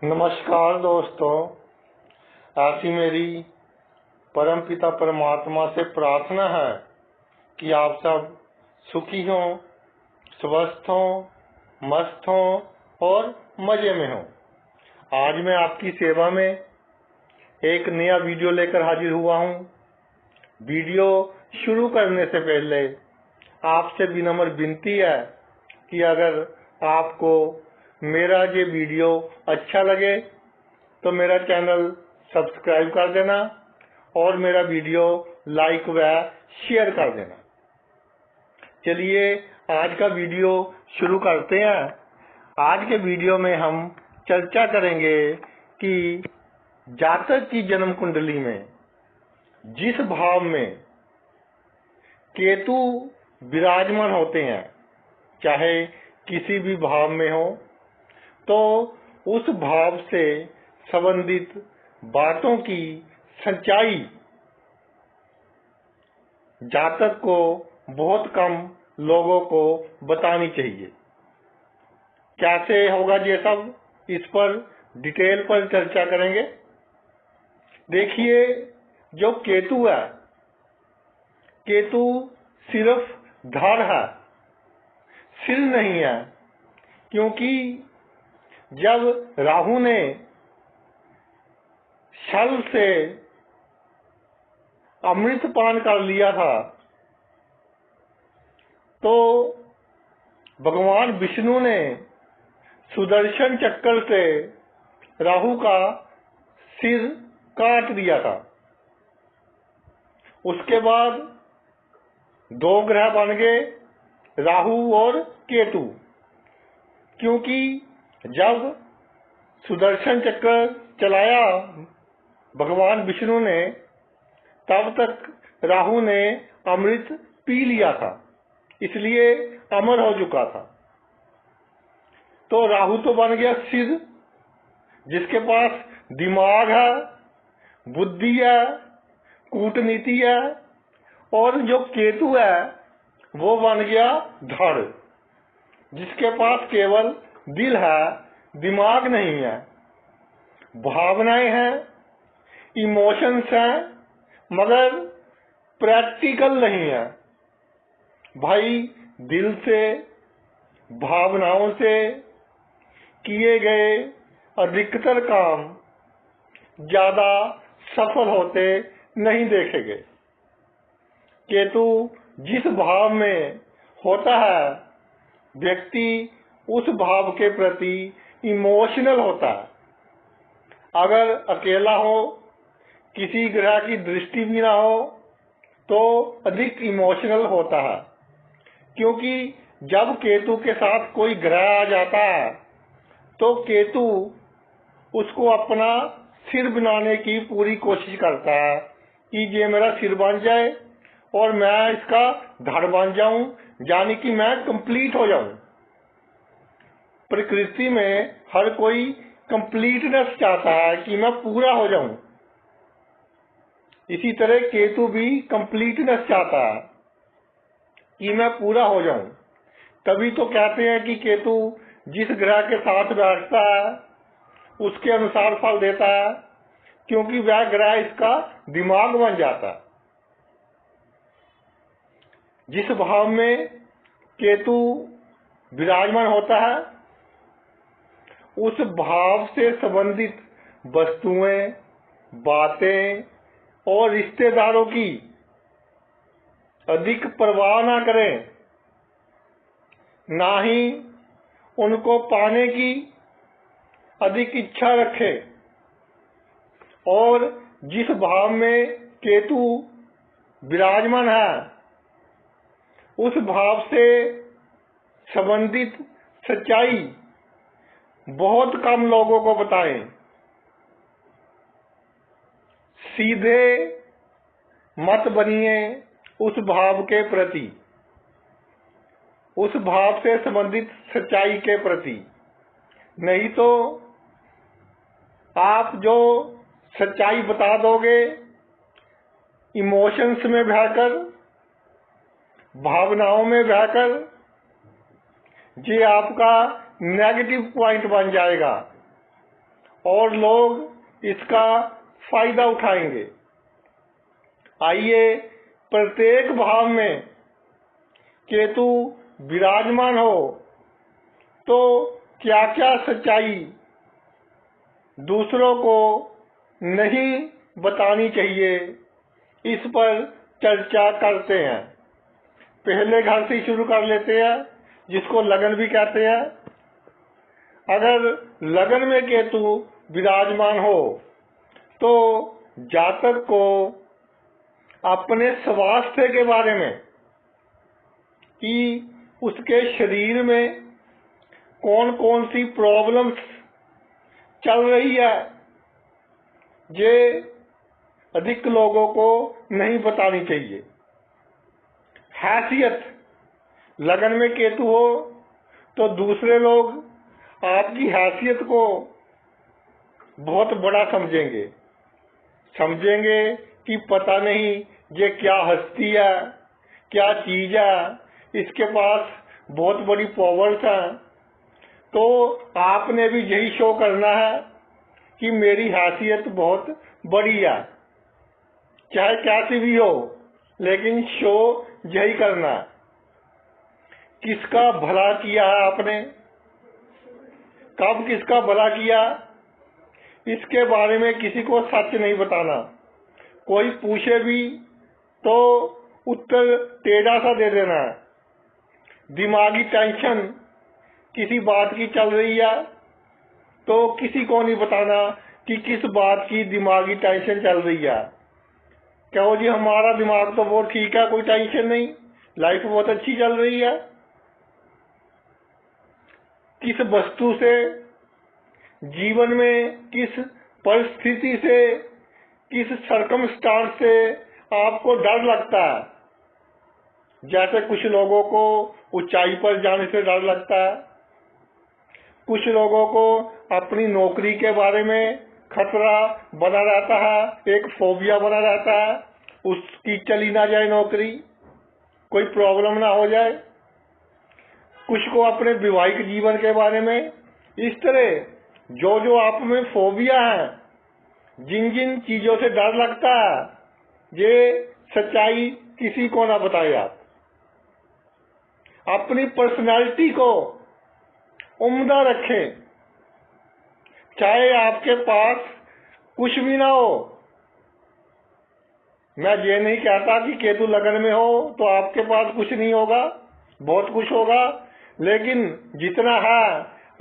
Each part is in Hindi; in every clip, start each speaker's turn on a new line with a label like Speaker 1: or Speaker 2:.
Speaker 1: नमस्कार दोस्तों, ऐसी मेरी परमपिता परमात्मा से प्रार्थना है कि आप सब सुखी हों, स्वस्थ हों, मस्त हों और मजे में हों। आज मैं आपकी सेवा में एक नया वीडियो लेकर हाजिर हुआ हूँ। वीडियो शुरू करने से पहले आपसे विनम्र विनती है कि अगर आपको मेरा ये वीडियो अच्छा लगे तो मेरा चैनल सब्सक्राइब कर देना और मेरा वीडियो लाइक व शेयर कर देना। चलिए आज का वीडियो शुरू करते हैं। आज के वीडियो में हम चर्चा करेंगे कि जातक की जन्म कुंडली में जिस भाव में केतु विराजमान होते हैं, चाहे किसी भी भाव में हो, तो उस भाव से संबंधित बातों की सच्चाई जातक को बहुत कम लोगों को बतानी चाहिए। कैसे होगा ये सब, इस पर डिटेल पर चर्चा करेंगे। देखिए, जो केतु है, केतु सिर्फ धड़ है, सिर नहीं है। क्योंकि जब राहु ने छल से अमृत पान कर लिया था, तो भगवान विष्णु ने सुदर्शन चक्र से राहु का सिर काट दिया था। उसके बाद दो ग्रह बन गए, राहु और केतु। क्योंकि जब सुदर्शन चक्र चलाया भगवान विष्णु ने, तब तक राहु ने अमृत पी लिया था, इसलिए अमर हो चुका था। तो राहु तो बन गया सिर, जिसके पास दिमाग है, बुद्धि है, कूटनीति है। और जो केतु है वो बन गया धड़, जिसके पास केवल दिल है, दिमाग नहीं है। भावनाएं हैं, इमोशंस हैं, मगर प्रैक्टिकल नहीं है। भाई, दिल से, भावनाओं से किए गए अधिकतर काम ज्यादा सफल होते नहीं देखे गए। केतु जिस भाव में होता है, व्यक्ति उस भाव के प्रति इमोशनल होता है। अगर अकेला हो, किसी ग्रह की दृष्टि भी ना हो, तो अधिक इमोशनल होता है। क्योंकि जब केतु के साथ कोई ग्रह आ जाता है, तो केतु उसको अपना सिर बनाने की पूरी कोशिश करता है कि ये मेरा सिर बन जाए और मैं इसका धड़ बन जाऊं, यानी कि मैं कंप्लीट हो जाऊं। प्रकृति में हर कोई कंप्लीटनेस चाहता है कि मैं पूरा हो जाऊं। इसी तरह केतु भी कंप्लीटनेस चाहता है कि मैं पूरा हो जाऊं। तभी तो कहते हैं कि केतु जिस ग्रह के साथ बैठता है उसके अनुसार फल देता है, क्योंकि वह ग्रह इसका दिमाग बन जाता है। जिस भाव में केतु विराजमान होता है, उस भाव से संबंधित वस्तुएं, बातें और रिश्तेदारों की अधिक परवाह ना करें, ना ही उनको पाने की अधिक इच्छा रखें। और जिस भाव में केतु विराजमान है, उस भाव से संबंधित सच्चाई बहुत कम लोगों को बताएं। सीधे मत बनिए उस भाव के प्रति, उस भाव से संबंधित सच्चाई के प्रति। नहीं तो आप जो सच्चाई बता दोगे, इमोशंस में बहकर, भावनाओं में बहकर, ये आपका नेगेटिव पॉइंट बन जाएगा और लोग इसका फायदा उठाएंगे। आइए, प्रत्येक भाव में केतु विराजमान हो तो क्या क्या सच्चाई दूसरों को नहीं बतानी चाहिए, इस पर चर्चा करते हैं। पहले घर से शुरू कर लेते हैं, जिसको लगन भी कहते हैं। अगर लगन में केतु विराजमान हो तो जातक को अपने स्वास्थ्य के बारे में कि उसके शरीर में कौन कौन सी प्रॉब्लम्स चल रही है, ये अधिक लोगों को नहीं बतानी चाहिए। हैसियत लगन में केतु हो तो दूसरे लोग आपकी हैसियत को बहुत बड़ा समझेंगे कि पता नहीं ये क्या हस्ती है, क्या चीज है, इसके पास बहुत बड़ी पावर्स है। तो आपने भी यही शो करना है कि मेरी हैसियत बहुत बड़ी है, चाहे कैसी भी हो, लेकिन शो यही करना। किसका भला किया है आपने, कब किसका भला किया, इसके बारे में किसी को सच नहीं बताना। कोई पूछे भी तो उत्तर टेढ़ा सा दे देना। दिमागी टेंशन किसी बात की चल रही है तो किसी को नहीं बताना कि किस बात की दिमागी टेंशन चल रही है। कहो जी हमारा दिमाग तो बहुत ठीक है, कोई टेंशन नहीं, लाइफ बहुत अच्छी चल रही है। किस वस्तु से, जीवन में किस परिस्थिति से, किस सर्कमस्टांस से आपको डर लगता है। जैसे कुछ लोगों को ऊंचाई पर जाने से डर लगता है, कुछ लोगों को अपनी नौकरी के बारे में खतरा बना रहता है, एक फोबिया बना रहता है, उसकी चली ना जाए नौकरी, कोई प्रॉब्लम ना हो जाए। कुछ को अपने वैवाहिक जीवन के बारे में। इस तरह जो जो आप में फोबिया है, जिन जिन चीजों से डर लगता है, ये सच्चाई किसी को ना बताए। आप अपनी पर्सनालिटी को उम्दा रखें, चाहे आपके पास कुछ भी ना हो। मैं ये नहीं कहता कि केतु लगन में हो तो आपके पास कुछ नहीं होगा, बहुत कुछ होगा, लेकिन जितना है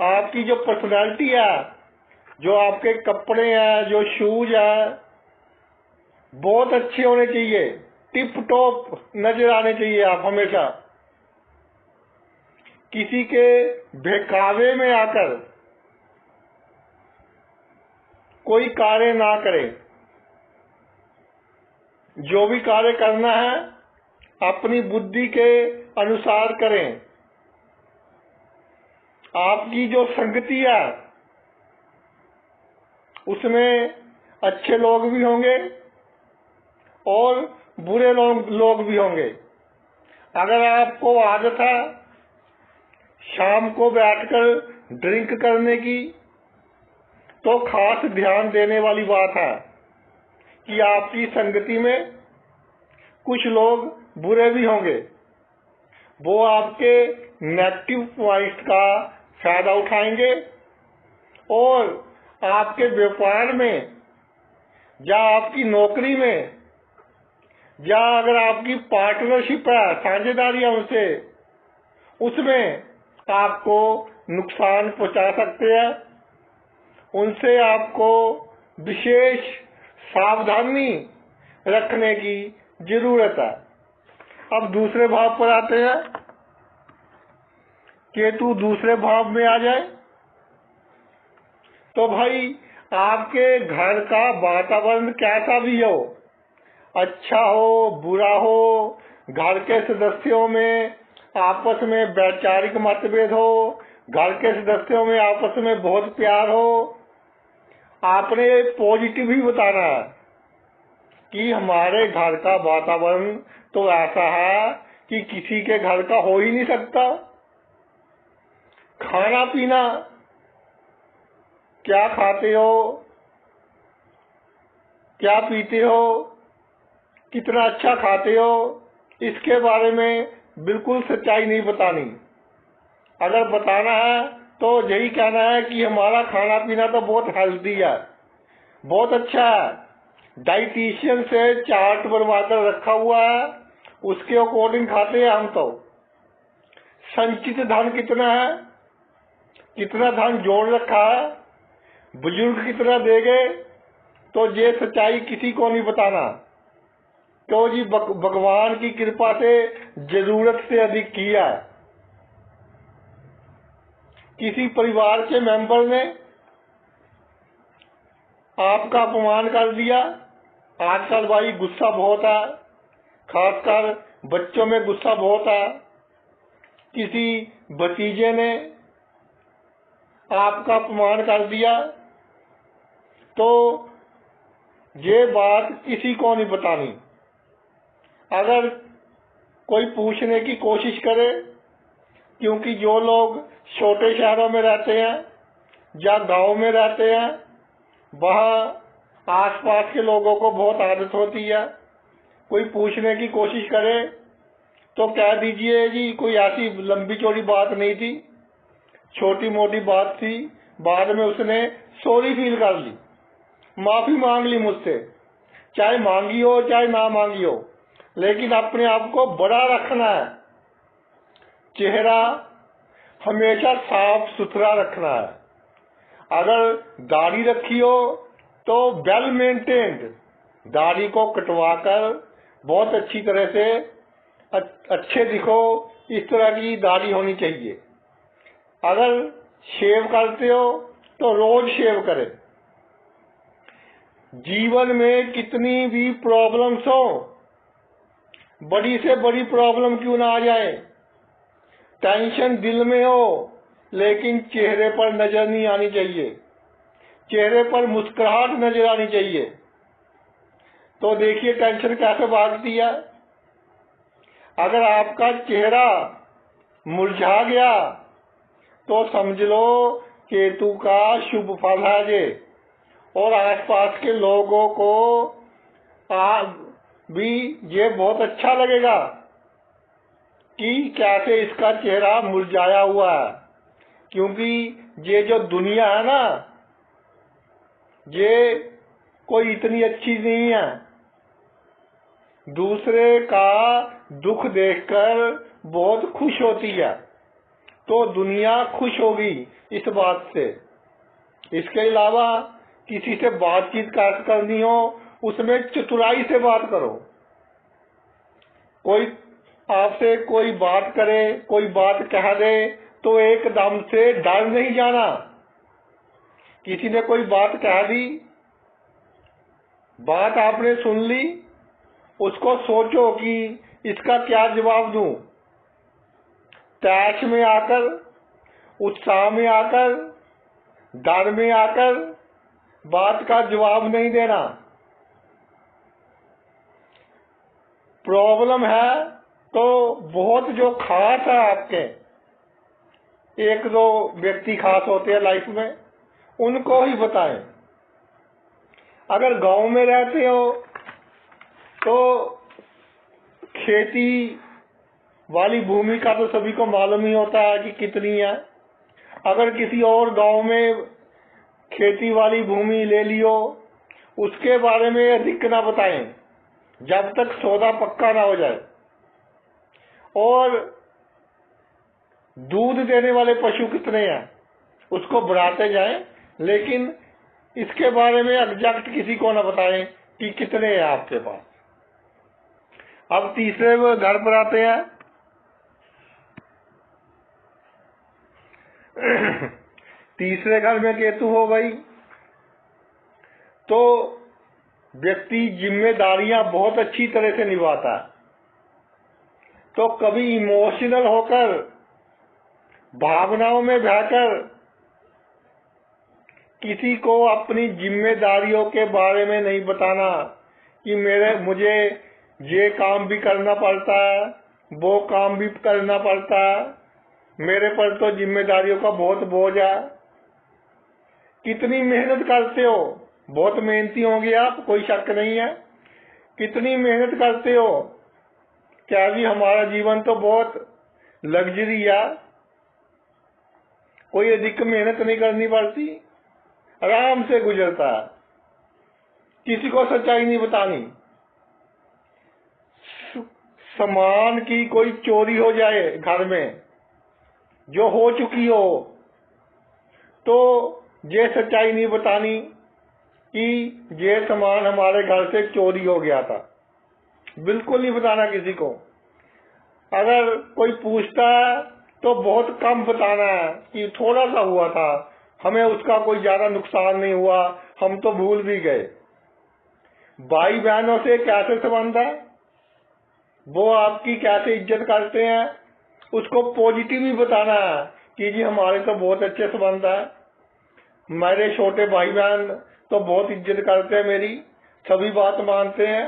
Speaker 1: आपकी जो पर्सनालिटी है, जो आपके कपड़े हैं, जो शूज है, बहुत अच्छे होने चाहिए, टिप टॉप नजर आने चाहिए। आप हमेशा किसी के बहकावे में आकर कोई कार्य ना करें। जो भी कार्य करना है अपनी बुद्धि के अनुसार करें। आपकी जो संगति है उसमें अच्छे लोग भी होंगे और बुरे लोग भी होंगे। अगर आपको आदत है शाम को बैठकर ड्रिंक करने की, तो खास ध्यान देने वाली बात है कि आपकी संगति में कुछ लोग बुरे भी होंगे। वो आपके नेगेटिव पॉइंट्स का फायदा उठाएंगे और आपके व्यापार में या आपकी नौकरी में या अगर आपकी पार्टनरशिप है, साझेदारी है उनसे, उसमें आपको नुकसान पहुंचा सकते हैं। उनसे आपको विशेष सावधानी रखने की जरूरत है। अब दूसरे भाव पर आते हैं। केतु दूसरे भाव में आ जाए तो भाई आपके घर का वातावरण कैसा भी हो, अच्छा हो बुरा हो, घर के सदस्यों में आपस में वैचारिक मतभेद हो, घर के सदस्यों में आपस में बहुत प्यार हो, आपने पॉजिटिव ही बताना है कि हमारे घर का वातावरण तो ऐसा है कि किसी के घर का हो ही नहीं सकता। खाना पीना क्या खाते हो, क्या पीते हो, कितना अच्छा खाते हो, इसके बारे में बिल्कुल सच्चाई नहीं बतानी। अगर बताना है तो यही कहना है कि हमारा खाना पीना तो बहुत हेल्दी है, बहुत अच्छा है, डाइटिशियन से चार्ट बनवा कर रखा हुआ है, उसके अकॉर्डिंग खाते हैं हम। तो संचित धन कितना है, कितना धन जोड़ रखा है, बुजुर्ग कितना देंगे, तो ये सच्चाई किसी को नहीं बताना। तो जी भगवान की कृपा से जरूरत से अधिक किया। किसी परिवार के मेंबर ने आपका अपमान कर दिया। आजकल भाई गुस्सा बहुत है, खासकर बच्चों में गुस्सा बहुत है। किसी भतीजे ने आपका अपमान कर दिया तो ये बात किसी को नहीं बतानी। अगर कोई पूछने की कोशिश करे, क्योंकि जो लोग छोटे शहरों में रहते हैं या गांव में रहते हैं, वहाँ आसपास के लोगों को बहुत आदत होती है। कोई पूछने की कोशिश करे तो कह दीजिए जी कोई ऐसी लंबी चौड़ी बात नहीं थी, छोटी मोटी बात थी। बाद में उसने सॉरी फील कर ली, माफी मांग ली मुझसे, चाहे मांगी हो चाहे ना मांगी हो, लेकिन अपने आप को बड़ा रखना है। चेहरा हमेशा साफ सुथरा रखना है। अगर दाढ़ी रखी हो तो वेल मेंटेन्ड, दाढ़ी को कटवाकर बहुत अच्छी तरह से अच्छे दिखो, इस तरह की दाढ़ी होनी चाहिए। अगर शेव करते हो तो रोज शेव करें। जीवन में कितनी भी प्रॉब्लम्स हो, बड़ी से बड़ी प्रॉब्लम क्यों ना आ जाए, टेंशन दिल में हो लेकिन चेहरे पर नजर नहीं आनी चाहिए, चेहरे पर मुस्कुराहट नजर आनी चाहिए। तो देखिए टेंशन कैसे भागती है। अगर आपका चेहरा मुरझा गया तो समझ लो केतु का शुभ फल है ये, और आसपास के लोगों को भी ये बहुत अच्छा लगेगा कि कैसे इसका चेहरा मुरझाया हुआ है। क्योंकि ये जो दुनिया है ना, ये कोई इतनी अच्छी नहीं है। दूसरे का दुख देखकर बहुत खुश होती है, तो दुनिया खुश होगी इस बात से। इसके अलावा किसी से बातचीत करनी हो, उसमें चतुराई से बात करो। कोई आपसे कोई बात करे, कोई बात कह दे तो एकदम से डर नहीं जाना। किसी ने कोई बात कह दी, बात आपने सुन ली, उसको सोचो कि इसका क्या जवाब दूं। तैश में आकर, उत्साह में आकर, डर में आकर बात का जवाब नहीं देना। प्रॉब्लम है तो बहुत जो खास है आपके, एक दो व्यक्ति खास होते हैं लाइफ में, उनको ही बताएं। अगर गांव में रहते हो तो खेती वाली भूमि का तो सभी को मालूम ही होता है कि कितनी है। अगर किसी और गांव में खेती वाली भूमि ले लियो, उसके बारे में अधिक ना बताएं जब तक सौदा पक्का ना हो जाए। और दूध देने वाले पशु कितने हैं उसको बढ़ाते जाएं, लेकिन इसके बारे में एग्जैक्ट किसी को ना बताएं कि कितने हैं आपके पास। अब तीसरे घर पर आते हैं। तीसरे घर में केतु हो गई तो व्यक्ति जिम्मेदारियां बहुत अच्छी तरह से निभाता है। तो कभी इमोशनल होकर, भावनाओं में बहकर किसी को अपनी जिम्मेदारियों के बारे में नहीं बताना कि मुझे ये काम भी करना पड़ता है, वो काम भी करना पड़ता है, मेरे पर तो जिम्मेदारियों का बहुत बोझ है। कितनी मेहनत करते हो, बहुत मेहनती होंगे आप, कोई शक नहीं है। कितनी मेहनत करते हो, क्या जी हमारा जीवन तो बहुत लग्जरी है, कोई अधिक मेहनत नहीं करनी पड़ती, आराम से गुजरता है, किसी को सच्चाई नहीं बतानी। सामान की कोई चोरी हो जाए घर में, जो हो चुकी हो, तो ये सच्चाई नहीं बतानी कि ये सामान हमारे घर से चोरी हो गया था, बिल्कुल नहीं बताना किसी को। अगर कोई पूछता है तो बहुत कम बताना है कि थोड़ा सा हुआ था, हमें उसका कोई ज्यादा नुकसान नहीं हुआ, हम तो भूल भी गए। भाई बहनों से कैसे संबंध है, वो आपकी कैसे इज्जत करते हैं, उसको पॉजिटिव ही बताना है कि जी हमारे तो बहुत अच्छे संबंध है, मेरे छोटे भाई बहन तो बहुत इज्जत करते हैं मेरी, सभी बात मानते हैं,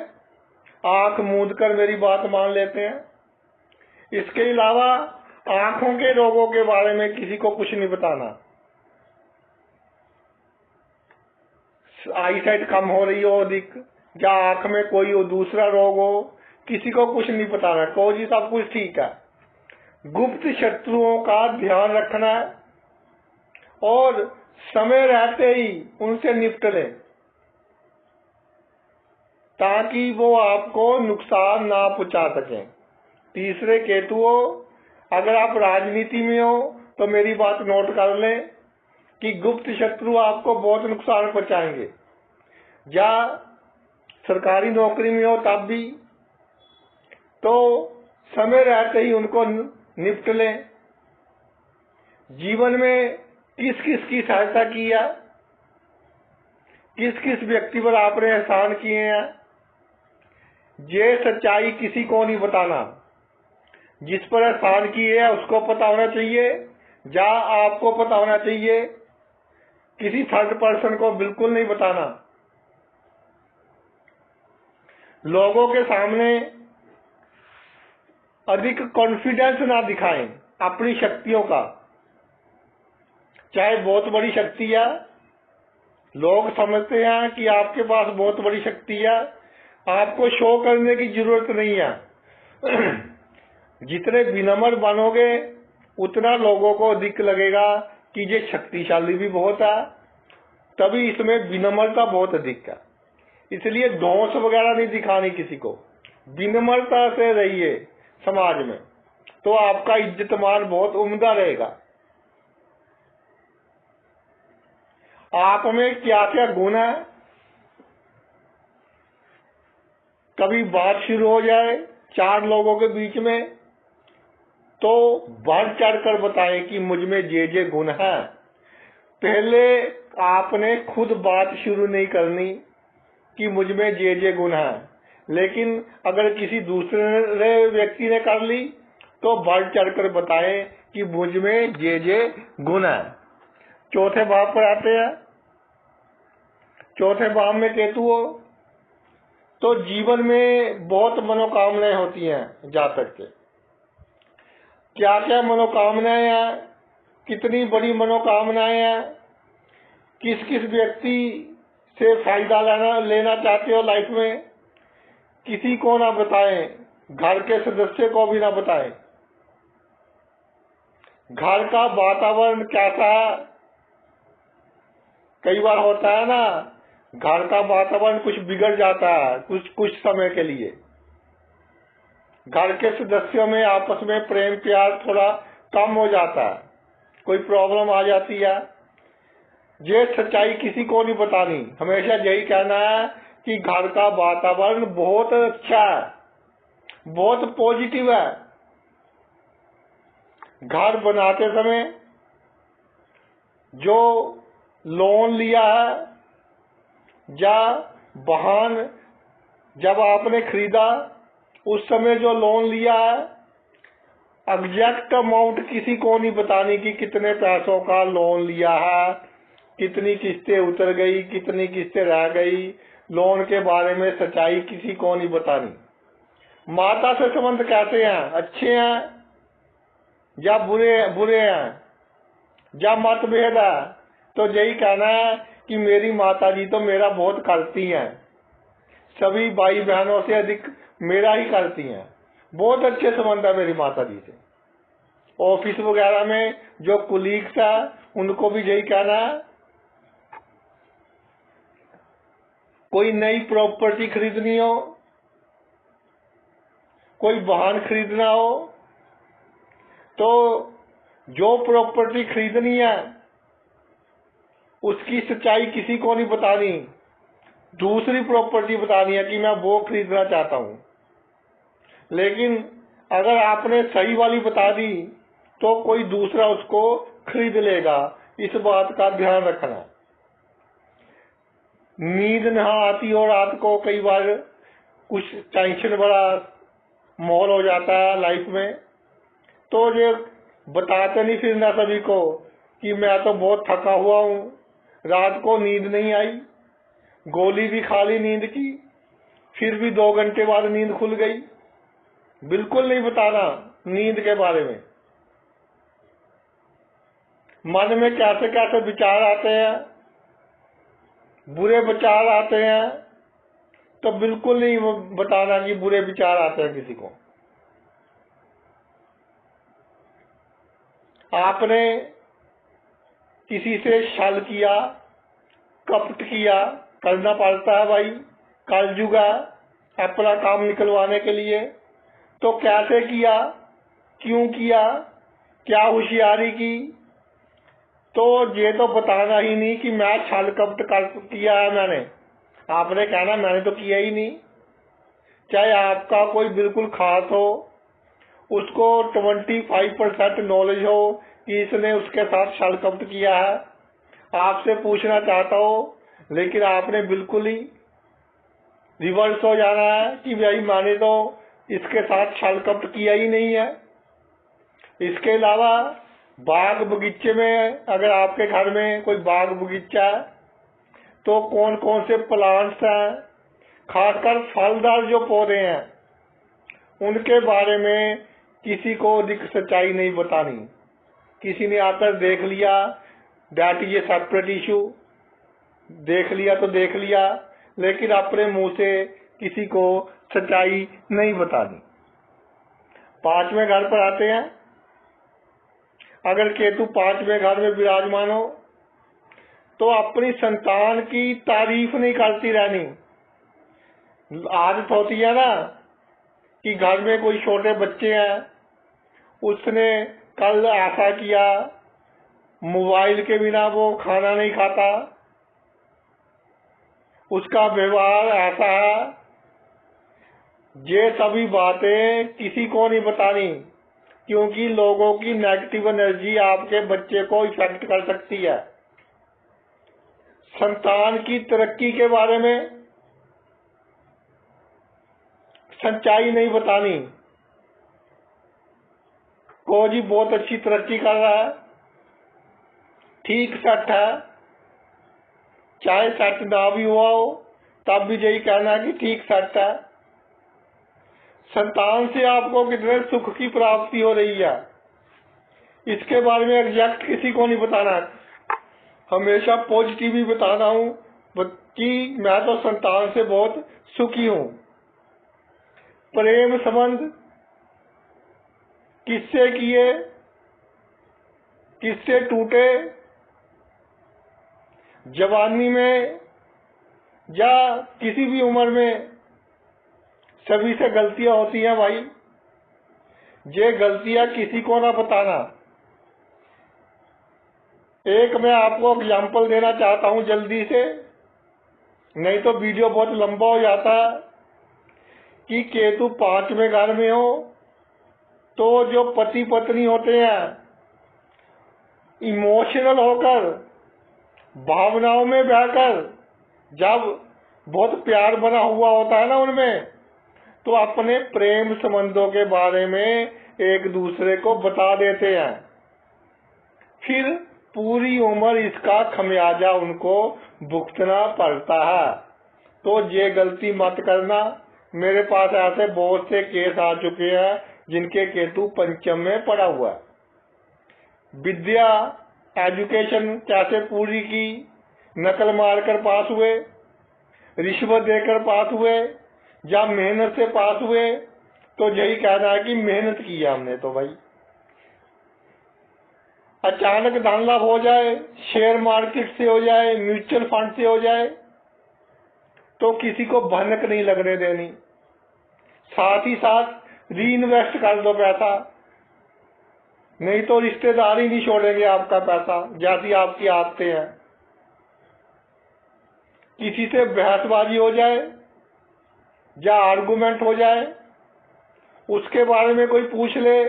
Speaker 1: आंख मूंद कर मेरी बात मान लेते हैं। इसके अलावा आंखों के रोगों के बारे में किसी को कुछ नहीं बताना। आईसाइट कम हो रही हो अधिक, या आंख में कोई दूसरा रोग हो, किसी को कुछ नहीं बताना, को जी सब कुछ ठीक है। गुप्त शत्रुओं का ध्यान रखना है और समय रहते ही उनसे निपट लें, ताकि वो आपको नुकसान ना पहुंचा सकें। तीसरे केतुओं, अगर आप राजनीति में हो तो मेरी बात नोट कर लें कि गुप्त शत्रु आपको बहुत नुकसान पहुंचाएंगे, या सरकारी नौकरी में हो तब भी, तो समय रहते ही उनको निपट लें। जीवन में किस किस की सहायता की है, किस किस व्यक्ति पर आपने एहसान किए हैं, ये सच्चाई किसी को नहीं बताना। जिस पर एहसान किए है उसको पता होना चाहिए, या आपको पता होना चाहिए, किसी थर्ड पर्सन को बिल्कुल नहीं बताना। लोगों के सामने अधिक कॉन्फिडेंस ना दिखाएं अपनी शक्तियों का, चाहे बहुत बड़ी शक्ति है, लोग समझते हैं कि आपके पास बहुत बड़ी शक्ति है, आपको शो करने की जरूरत नहीं है। जितने विनम्र बनोगे उतना लोगों को अधिक लगेगा कि ये शक्तिशाली भी बहुत है, तभी इसमें विनम्रता बहुत अधिक है। इसलिए दोष वगैरह नहीं दिखानी किसी को, विनम्रता से रहिए समाज में, तो आपका इज्जत मान बहुत उम्दा रहेगा। आप में क्या क्या गुण है, कभी बात शुरू हो जाए चार लोगों के बीच में तो बढ़ चढ़ कर बताएं कि मुझ में ये गुण है। पहले आपने खुद बात शुरू नहीं करनी कि मुझ में ये गुण है, लेकिन अगर किसी दूसरे व्यक्ति ने कर ली तो बढ़ चढ़ कर बताएं कि मुझ में ये गुण है। चौथे भाव पर आते हैं। चौथे भाव में केतु हो तो जीवन में बहुत मनोकामनाएं होती हैं जातक के। क्या क्या मनोकामनाएं हैं, कितनी बड़ी मनोकामनाएं हैं, किस किस व्यक्ति से फायदा लेना चाहते हो लाइफ में, किसी को ना बताएं, घर के सदस्य को भी ना बताएं। घर का वातावरण कैसा है, कई बार होता है ना, घर का वातावरण कुछ बिगड़ जाता है कुछ समय के लिए, घर के सदस्यों में आपस में प्रेम प्यार थोड़ा कम हो जाता है, कोई प्रॉब्लम आ जाती है। ये सच्चाई किसी को नहीं बतानी, हमेशा यही कहना है कि घर का वातावरण बहुत अच्छा है, बहुत पॉजिटिव है। घर बनाते समय जो लोन लिया है या वाहन जब आपने खरीदा उस समय जो लोन लिया है, एग्जैक्ट अमाउंट किसी को नहीं बतानी कि कितने पैसों का लोन लिया है, कितनी किस्तें उतर गई, कितनी किस्तें रह गई, लोन के बारे में सच्चाई किसी को नहीं बतानी। माता से संबंध कैसे हैं, अच्छे हैं या बुरे हैं, या मतभेद है, तो यही कहना है कि मेरी माता जी तो मेरा बहुत करती हैं, सभी भाई बहनों से अधिक मेरा ही करती हैं। बहुत अच्छे संबंध है मेरी माता जी से। ऑफिस वगैरह में जो कुलीग्स है उनको भी यही कहना है, कोई नई प्रॉपर्टी खरीदनी हो, कोई वाहन खरीदना हो, तो जो प्रॉपर्टी खरीदनी है उसकी सच्चाई किसी को नहीं बतानी, दूसरी प्रॉपर्टी बतानी है कि मैं वो खरीदना चाहता हूं। लेकिन अगर आपने सही वाली बता दी तो कोई दूसरा उसको खरीद लेगा, इस बात का ध्यान रखना। नींद न आती हो रात को, कई बार कुछ टेंशन भरा माहौल हो जाता है लाइफ में, तो ये बताते नहीं फिरना सभी को कि मैं तो बहुत थका हुआ हूं, रात को नींद नहीं आई, गोली भी खा ली नींद की, फिर भी 2 घंटे बाद नींद खुल गई। बिल्कुल नहीं बताना नींद के बारे में। मन में कैसे कैसे विचार आते हैं, बुरे विचार आते हैं, तो बिल्कुल नहीं बताना कि बुरे विचार आते हैं किसी को। आपने किसी से छल किया, कपट किया, करना पड़ता है भाई, कलयुग है अपना काम निकलवाने के लिए। तो कैसे किया, क्यों किया, क्या होशियारी की, तो ये तो बताना ही नहीं कि मैं छल कपट कर किया है मैंने। आपने कहना मैंने तो किया ही नहीं। चाहे आपका कोई बिल्कुल खास हो, उसको 25% नॉलेज हो कि इसने उसके साथ छल कपट किया है, आपसे पूछना चाहता हो, लेकिन आपने बिल्कुल ही रिवर्स हो जाना है कि भाई मैंने तो इसके साथ छल कपट किया ही नहीं है। इसके अलावा बाग बगीचे में, अगर आपके घर में कोई बाग बगीचा है तो कौन कौन से प्लांट्स हैं, खासकर फलदार जो पौधे हैं, उनके बारे में किसी को अधिक सच्चाई नहीं बतानी। किसी ने आकर देख लिया, that is a separate issue, देख लिया तो देख लिया, लेकिन अपने मुंह से किसी को सच्चाई नहीं बतानी। 5वें घर पर आते हैं। अगर केतु 5वें घर में विराजमान हो तो अपनी संतान की तारीफ नहीं करती रहनी। आदत होती है ना कि घर में कोई छोटे बच्चे हैं, उसने कल ऐसा किया, मोबाइल के बिना वो खाना नहीं खाता, उसका व्यवहार ऐसा है। ये सभी बातें किसी को नहीं बतानी, क्योंकि लोगों की नेगेटिव एनर्जी आपके बच्चे को इफेक्ट कर सकती है। संतान की तरक्की के बारे में सच्चाई नहीं बतानी। को जी बहुत अच्छी तरक्की कर रहा है, ठीक सेट है, चाहे सेट ना भी हुआ हो तब भी यही कहना है कि ठीक सेट है। संतान से आपको कितने सुख की प्राप्ति हो रही है, इसके बारे में एग्जैक्ट किसी को नहीं बताना। हमेशा पॉजिटिव ही बताना हूं कि मैं तो संतान से बहुत सुखी हूं। प्रेम संबंध किससे किए, किससे टूटे, जवानी में या किसी भी उम्र में, सभी से गलतियां होती हैं भाई। ये गलतियां किसी को ना बताना। एक मैं आपको एग्जाम्पल देना चाहता हूं जल्दी से, नहीं तो वीडियो बहुत लंबा हो जाता है। कि केतु 5वें घर में हो तो जो पति पत्नी होते हैं, इमोशनल होकर, भावनाओं में बहकर, जब बहुत प्यार बना हुआ होता है ना उनमें, तो अपने प्रेम संबंधों के बारे में एक दूसरे को बता देते हैं। फिर पूरी उम्र इसका खमियाजा उनको भुगतना पड़ता है। तो ये गलती मत करना। मेरे पास ऐसे बहुत से केस आ चुके हैं जिनके केतु 5म में पड़ा हुआ है। विद्या एजुकेशन कैसे पूरी की, नकल मारकर पास हुए, रिश्वत देकर पास हुए, या मेहनत से पास हुए, तो यही कहना है कि मेहनत की है हमने तो भाई। अचानक धन लाभ हो जाए, शेयर मार्केट से हो जाए, म्यूचुअल फंड से हो जाए, तो किसी को भनक नहीं लगने देनी। साथ ही साथ री इन्वेस्ट कर दो पैसा, नहीं तो रिश्तेदार ही नहीं छोड़ेंगे आपका पैसा, जैसी आपकी आदतें हैं। किसी से बहसबाजी हो जाए या आर्गुमेंट हो जाए, उसके बारे में कोई पूछ ले,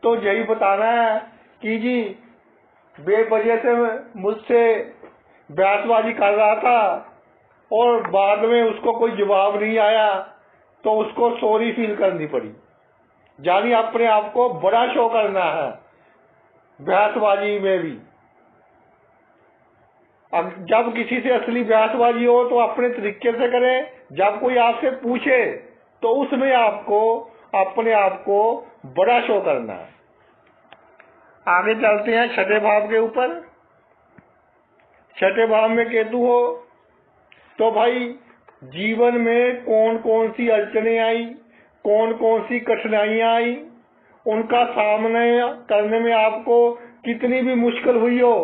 Speaker 1: तो यही बताना है कि जी बेवजह से मुझसे बहसबाजी कर रहा था और बाद में उसको कोई जवाब नहीं आया, तो उसको सॉरी फील करनी पड़ी। यानी अपने आप को बड़ा शो करना है बहसबाजी में भी। अब जब किसी से असली बहसबाजी हो तो अपने तरीके से करें, जब कोई आपसे पूछे तो उसमें आपको अपने आप को बड़ा शो करना है। आगे चलते हैं छठे भाव के ऊपर। छठे भाव में केतु हो तो भाई जीवन में कौन कौन सी अड़चने आई, कौन कौन सी कठिनाइयां आई, उनका सामना करने में आपको कितनी भी मुश्किल हुई हो,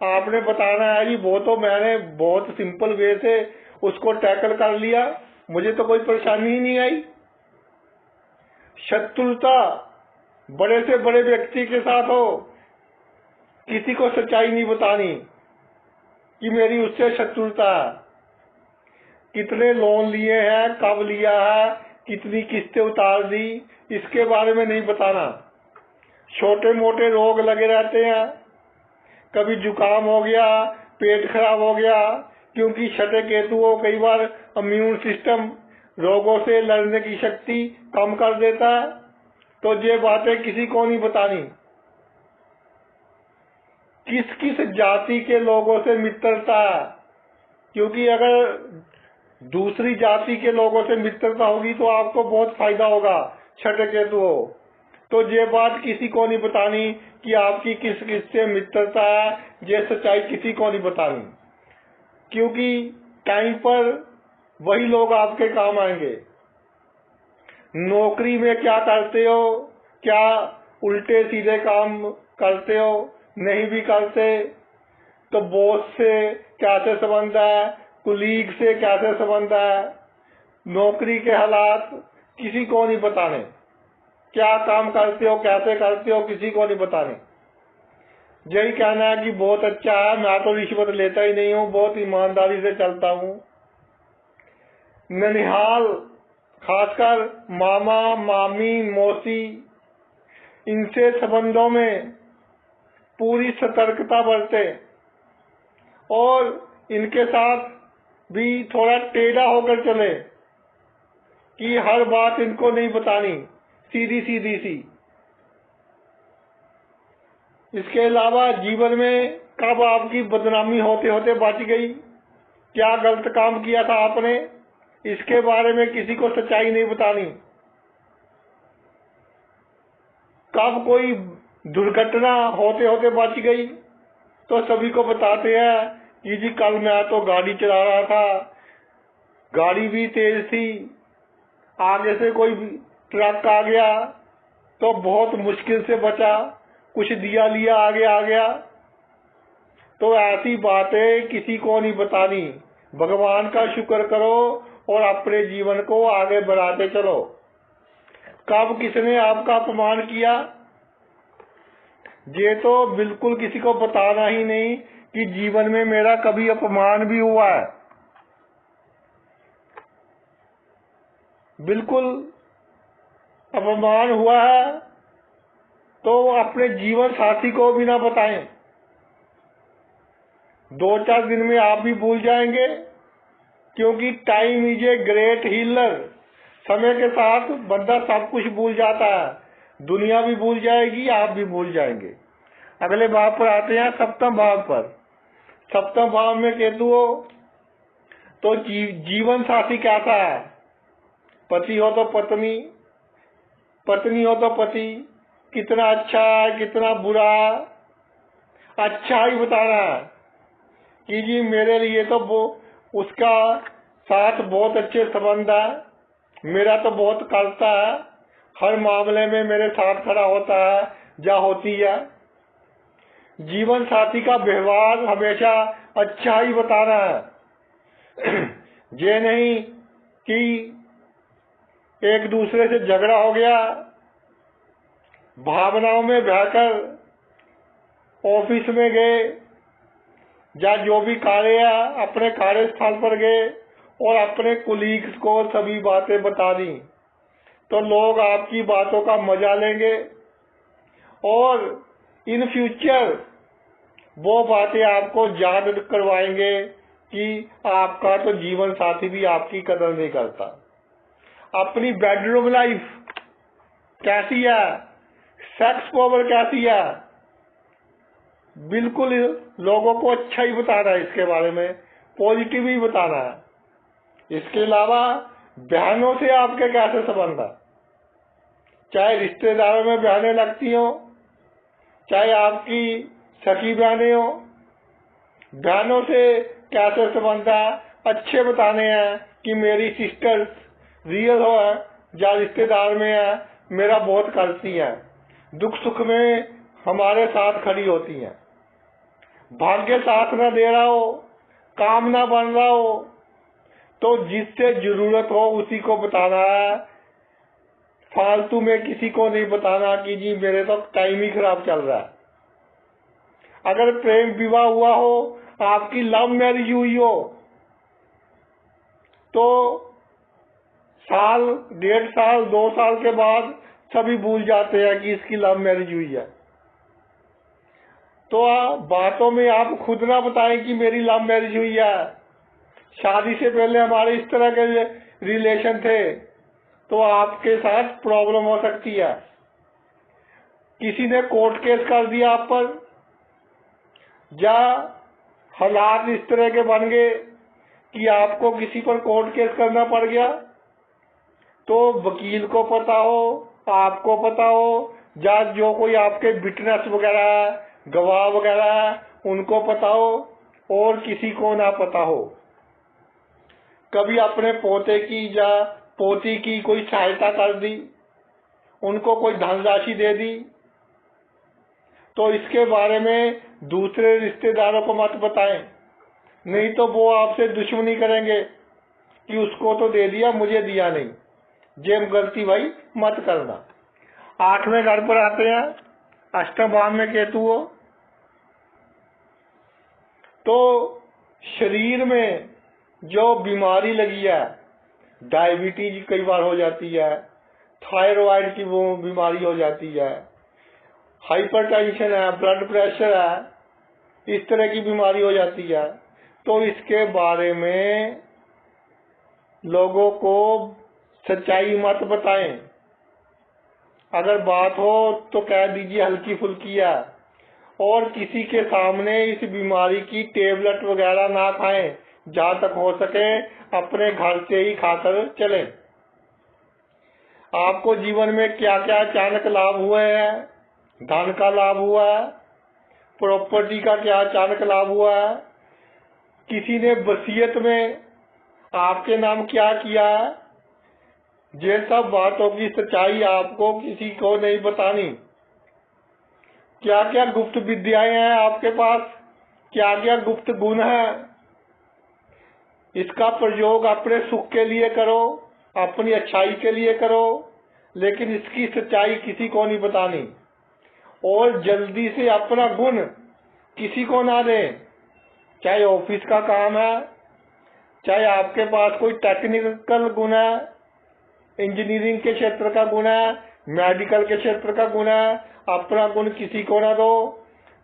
Speaker 1: आपने बताना है जी वो तो मैंने बहुत सिंपल वे से उसको टैकल कर लिया, मुझे तो कोई परेशानी ही नहीं आई। शत्रुता बड़े से बड़े व्यक्ति के साथ हो, किसी को सच्चाई नहीं बतानी कि मेरी उससे शत्रुता है। कितने लोन लिए हैं, कब लिया है, कितनी किस्तें उतार दी, इसके बारे में नहीं बताना। छोटे मोटे रोग लगे रहते हैं, कभी जुकाम हो गया, पेट खराब हो गया, क्योंकि छठे केतु को कई बार इम्यून सिस्टम रोगों से लड़ने की शक्ति कम कर देता है, तो ये बातें किसी को नहीं बतानी। किस किस जाति के लोगों से मित्रता है, क्योंकि अगर दूसरी जाति के लोगों से मित्रता होगी तो आपको बहुत फायदा होगा छठे केतु हो। तो ये बात किसी को नहीं बतानी कि आपकी किस किस से मित्रता है, ये सच्चाई किसी को नहीं बतानी, क्योंकि टाइम पर वही लोग आपके काम आएंगे। नौकरी में क्या करते हो, क्या उल्टे सीधे काम करते हो, नहीं भी करते तो बॉस से कैसे संबंध है, कुलीग से कैसे संबंध है, नौकरी के हालात किसी को नहीं बताने। क्या काम करते हो, कैसे करते हो, किसी को नहीं बताने। यही कहना है कि बहुत अच्छा है, मैं तो रिश्वत लेता ही नहीं हूँ, बहुत ईमानदारी से चलता हूँ। ननिहाल खासकर मामा मामी मौसी, इनसे संबंधों में पूरी सतर्कता बरते और इनके साथ भी थोड़ा टेढ़ा होकर चले कि हर बात इनको नहीं बतानी, सीधी सीधी सी। इसके अलावा जीवन में कब आपकी बदनामी होते होते बच गई, क्या गलत काम किया था आपने, इसके बारे में किसी को सच्चाई नहीं बतानी। कब कोई दुर्घटना होते होते बच गई तो सभी को बताते हैं कि जी कल मैं तो गाड़ी चला रहा था, गाड़ी भी तेज थी, आगे से कोई ट्रक आ गया तो बहुत मुश्किल से बचा, कुछ दिया लिया आगे आ गया। तो ऐसी बातें किसी को नहीं बतानी, भगवान का शुक्र करो और अपने जीवन को आगे बढ़ाते चलो। कब किसने आपका अपमान किया, ये तो बिल्कुल किसी को बताना ही नहीं कि जीवन में मेरा कभी अपमान भी हुआ है। बिल्कुल अपमान हुआ है तो अपने जीवन साथी को भी ना बताएं, 2-4 दिन में आप भी भूल जाएंगे, क्योंकि time is a great healer. समय के साथ बंदा सब कुछ भूल जाता है, दुनिया भी भूल जाएगी, आप भी भूल जाएंगे। अगले भाव पर आते हैं, सप्तम भाव पर। सप्तम भाव में केतु हो तो जीवन साथी कैसा है, पति हो तो पत्नी, पत्नी हो तो पति, कितना अच्छा है कितना बुरा, अच्छा ही बताना है कि जी मेरे लिए तो वो उसका साथ बहुत अच्छे संबंध है, मेरा तो बहुत करता है, हर मामले में मेरे साथ खड़ा होता है या होती है। जीवन साथी का व्यवहार हमेशा अच्छा ही बताना है। ये नहीं कि एक दूसरे से झगड़ा हो गया, भावनाओं में बहकर ऑफिस में गए या जो भी कार्य है अपने कार्यस्थल पर गए और अपने कुलीग्स को सभी बातें बता दी, तो लोग आपकी बातों का मजा लेंगे और इन फ्यूचर वो बातें आपको याद करवाएंगे कि आपका तो जीवन साथी भी आपकी कदर नहीं करता। अपनी बेडरूम लाइफ कैसी है, सेक्स पावर कैसी है, बिल्कुल लोगों को अच्छा ही बताना है, इसके बारे में पॉजिटिव ही बताना है। इसके अलावा बहनों से आपके कैसे संबंध है, चाहे रिश्तेदारों में बहनें लगती हो, चाहे आपकी सखी बहनें हो, बहनों से कैसे संबंध है अच्छे बताने हैं कि मेरी सिस्टर रियल हो है या रिश्तेदार में है, मेरा बहुत करती है, दुख सुख में हमारे साथ खड़ी होती हैं। भाग्य साथ न दे रहा हो, काम ना बन रहा हो, तो जिससे जरूरत हो उसी को बताना है, फालतू में किसी को नहीं बताना कि जी मेरे तो टाइम ही खराब चल रहा है। अगर प्रेम विवाह हुआ हो, आपकी लव मैरिज हुई हो, तो साल, 1.5 साल, 2 साल के बाद सभी भूल जाते हैं कि इसकी लव मैरिज हुई है। तो बातों में आप खुद ना बताएं कि मेरी लव मैरिज हुई है, शादी से पहले हमारे इस तरह के रिलेशन थे, तो आपके साथ प्रॉब्लम हो सकती है। किसी ने कोर्ट केस कर दिया आप पर, या हालात इस तरह के बन गए कि आपको किसी पर कोर्ट केस करना पड़ गया, तो वकील को पता हो, आपको पता हो, या जो कोई आपके विटनेस वगैरह, गवाह वगैरह, उनको पता हो और किसी को ना पता हो। कभी अपने पोते की या पोती की कोई सहायता कर दी, उनको कोई धनराशि दे दी, तो इसके बारे में दूसरे रिश्तेदारों को मत बताएं, नहीं तो वो आपसे दुश्मनी करेंगे कि उसको तो दे दिया, मुझे दिया नहीं। ये गलती भाई मत करना। 8वें घर पर आते हैं, अष्टम भाव में केतु हो, तो शरीर में जो बीमारी लगी है, डायबिटीज कई बार हो जाती है, थायराइड की वो बीमारी हो जाती है, हाइपरटेंशन है, ब्लड प्रेशर है, इस तरह की बीमारी हो जाती है, तो इसके बारे में लोगों को सच्चाई मत बताएं। अगर बात हो तो कह दीजिए हल्की फुल्की है, और किसी के सामने इस बीमारी की टेबलेट वगैरह ना खाएं, जहां तक हो सके अपने घर से ही खाकर चलें। आपको जीवन में क्या क्या अचानक लाभ हुए हैं, धन का लाभ हुआ है, प्रॉपर्टी का क्या अचानक लाभ हुआ है, किसी ने वसीयत में आपके नाम क्या किया है, ये सब बातों की सच्चाई आपको किसी को नहीं बतानी। क्या क्या गुप्त विद्याएं हैं आपके पास, क्या क्या गुप्त गुण है, इसका प्रयोग अपने सुख के लिए करो, अपनी अच्छाई के लिए करो, लेकिन इसकी सच्चाई किसी को नहीं बतानी। और जल्दी से अपना गुण किसी को ना दें, चाहे ऑफिस का काम है, चाहे आपके पास कोई टेक्निकल गुण है, इंजीनियरिंग के क्षेत्र का गुण है, मेडिकल के क्षेत्र का गुण है, अपना गुण किसी को ना दो,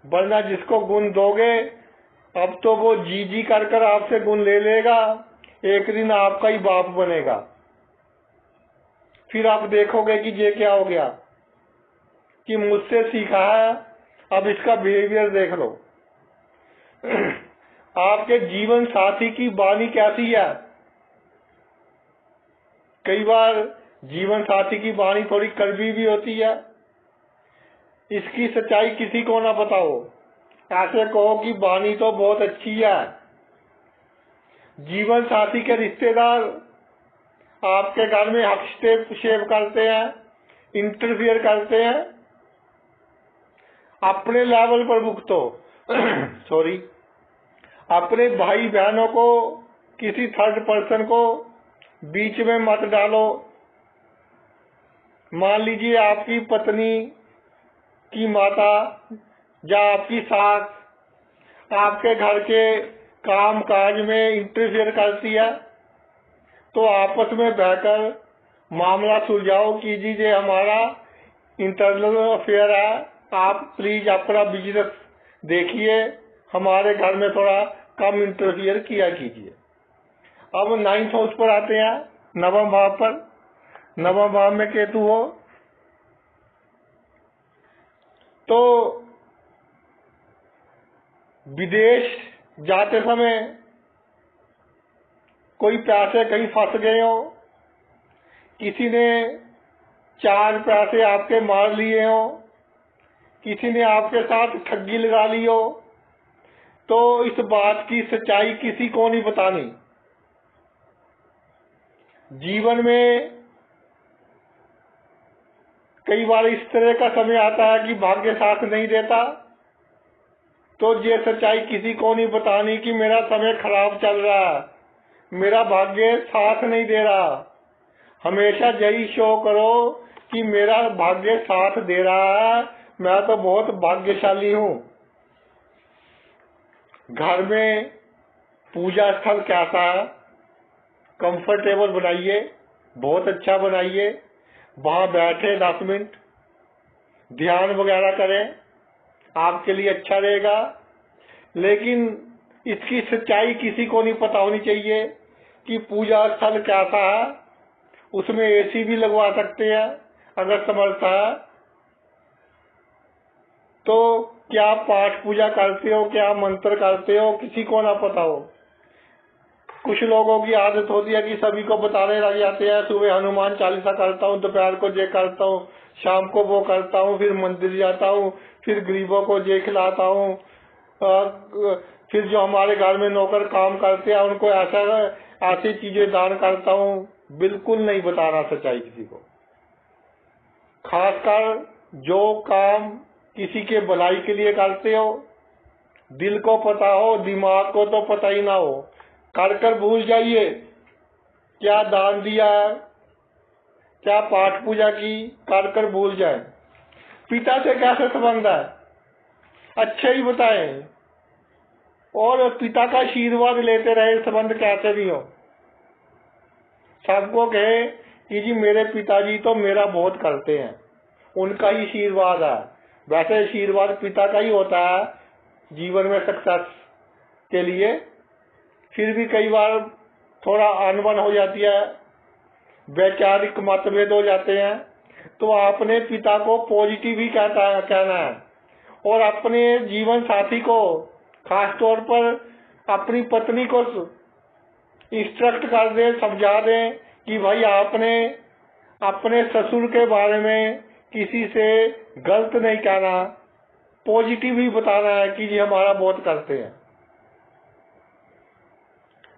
Speaker 1: वरना जिसको गुण दोगे अब तो वो जी जी कर कर आपसे गुण ले लेगा, एक दिन आपका ही बाप बनेगा। फिर आप देखोगे कि ये क्या हो गया कि मुझसे सीखा है, अब इसका बिहेवियर देख लो। आपके जीवन साथी की वाणी कैसी है? कई बार जीवन साथी की वाणी थोड़ी कड़वी भी होती है, इसकी सच्चाई किसी को ना पता हो। ऐसे कहो कि वाणी तो बहुत अच्छी है। जीवन साथी के रिश्तेदार आपके घर में हस्तक्षेप करते हैं, इंटरफियर करते हैं, अपने लेवल पर भुगतो सॉरी, अपने भाई बहनों को, किसी थर्ड पर्सन को बीच में मत डालो। मान लीजिए आपकी पत्नी की माता या आपकी सास आपके घर के काम काज में इंटरफेयर करती है, तो आपस में बहकर मामला सुलझाओ कि जी ये हमारा इंटरनल अफेयर है, आप प्लीज अपना बिजनेस देखिए, हमारे घर में थोड़ा कम इंटरफियर किया कीजिए। अब 9th हाउस पर आते हैं, नवम भाव पर। नवम भाव में केतु हो तो विदेश जाते समय कोई पैसे कहीं फंस गए हो, किसी ने 4 पैसे आपके मार लिए हो, किसी ने आपके साथ ठगी लगा ली हो, तो इस बात की सच्चाई किसी को नहीं बतानी। जीवन में कई बार इस तरह का समय आता है कि भाग्य साथ नहीं देता, तो ये सच्चाई किसी को नहीं बतानी कि मेरा समय खराब चल रहा है, मेरा भाग्य साथ नहीं दे रहा। हमेशा यही शो करो कि मेरा भाग्य साथ दे रहा है, मैं तो बहुत भाग्यशाली हूँ। घर में पूजा स्थल कैसा है, कंफर्टेबल बनाइए, बहुत अच्छा बनाइए, वहां बैठे 10 मिनट ध्यान वगैरह करें, आपके लिए अच्छा रहेगा। लेकिन इसकी सच्चाई किसी को नहीं पता होनी चाहिए कि पूजा स्थल कैसा है। उसमें एसी भी लगवा सकते हैं अगर समर्थ है तो। क्या पाठ पूजा करते हो, क्या मंत्र करते हो, किसी को ना पता हो। कुछ लोगों की आदत होती है कि सभी को बताने लग जाते हैं, सुबह हनुमान चालीसा करता हूँ, दोपहर को ये करता हूँ, शाम को वो करता हूँ, फिर मंदिर जाता हूँ, फिर गरीबों को ये खिलाता हूँ, फिर जो हमारे घर में नौकर काम करते हैं उनको ऐसी चीजें दान करता हूँ। बिल्कुल नहीं बताना सच्चाई किसी को। खासकर जो काम किसी के भलाई के लिए करते हो, दिल को पता हो, दिमाग को तो पता ही ना हो, कर भूल जाइए क्या दान दिया है, क्या पाठ पूजा की, कर भूल जाए। पिता से कैसे संबंध है, अच्छे ही बताएं, और पिता का आशीर्वाद लेते रहे, संबंध कैसे भी हो। सबको कहे कि जी मेरे पिताजी तो मेरा बहुत करते हैं, उनका ही आशीर्वाद है। वैसे आशीर्वाद पिता का ही होता है जीवन में सक्सेस के लिए। फिर भी कई बार थोड़ा अनबन हो जाती है, वैचारिक मतभेद हो जाते हैं, तो आपने पिता को पॉजिटिव ही कहना है, और अपने जीवन साथी को, खास तौर पर अपनी पत्नी को इंस्ट्रक्ट कर दें, समझा दें कि भाई आपने अपने ससुर के बारे में किसी से गलत नहीं कहना, पॉजिटिव ही बताना है कि जी हमारा बहुत करते हैं।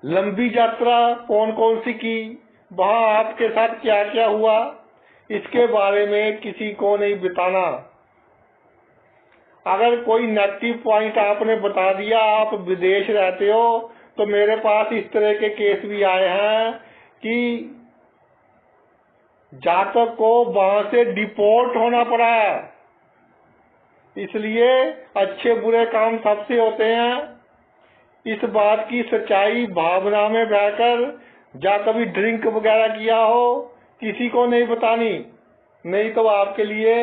Speaker 1: लंबी यात्रा कौन कौन सी की, वहां आपके साथ क्या क्या हुआ, इसके बारे में किसी को नहीं बताना। अगर कोई नेगेटिव पॉइंट आपने बता दिया, आप विदेश रहते हो, तो मेरे पास इस तरह के केस भी आए हैं कि जातक को वहां से डिपोर्ट होना पड़ा है। इसलिए अच्छे बुरे काम सबसे होते हैं। इस बात की सच्चाई भावना में बहकर, या कभी ड्रिंक वगैरह किया हो, किसी को नहीं बतानी, नहीं तो आपके लिए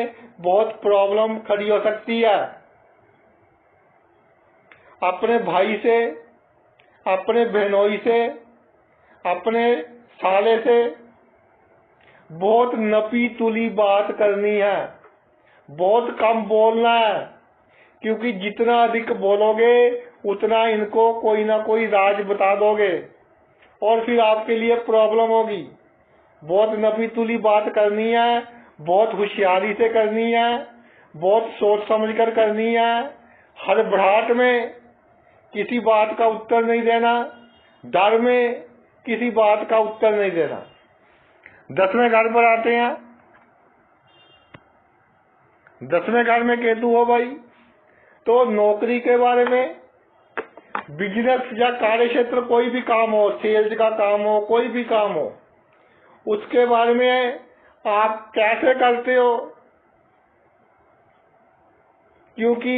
Speaker 1: बहुत प्रॉब्लम खड़ी हो सकती है। अपने भाई से, अपने बहनोई से, अपने साले से बहुत नपी तुली बात करनी है, बहुत कम बोलना है, क्योंकि जितना अधिक बोलोगे उतना इनको कोई ना कोई राज बता दोगे और फिर आपके लिए प्रॉब्लम होगी। बहुत नपी तुली बात करनी है, बहुत होशियारी से करनी है, बहुत सोच समझ कर करनी है, हड़बड़ाहट में किसी बात का उत्तर नहीं देना, डर में किसी बात का उत्तर नहीं देना। 10वें घर पर आते हैं। 10वें घर में केतु हो भाई, तो नौकरी के बारे में, बिजनेस या कार्य क्षेत्र कोई भी काम हो, सेल्स का काम हो, कोई भी काम हो, उसके बारे में आप कैसे करते हो, क्योंकि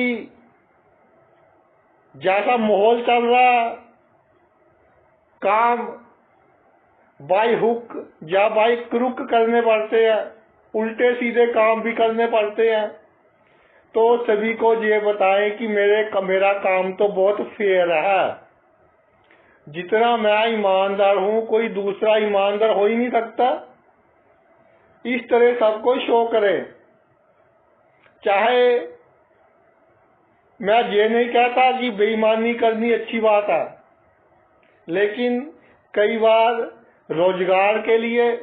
Speaker 1: जैसा माहौल चल रहा, काम बाई हुक या बाई क्रुक करने पड़ते हैं, उल्टे सीधे काम भी करने पड़ते हैं। तो सभी को ये बताएं कि मेरा काम तो बहुत फेयर है, जितना मैं ईमानदार हूं कोई दूसरा ईमानदार हो ही नहीं सकता। इस तरह सबको शो करें। चाहे मैं ये नहीं कहता कि बेईमानी करनी अच्छी बात है, लेकिन कई बार रोजगार के लिए,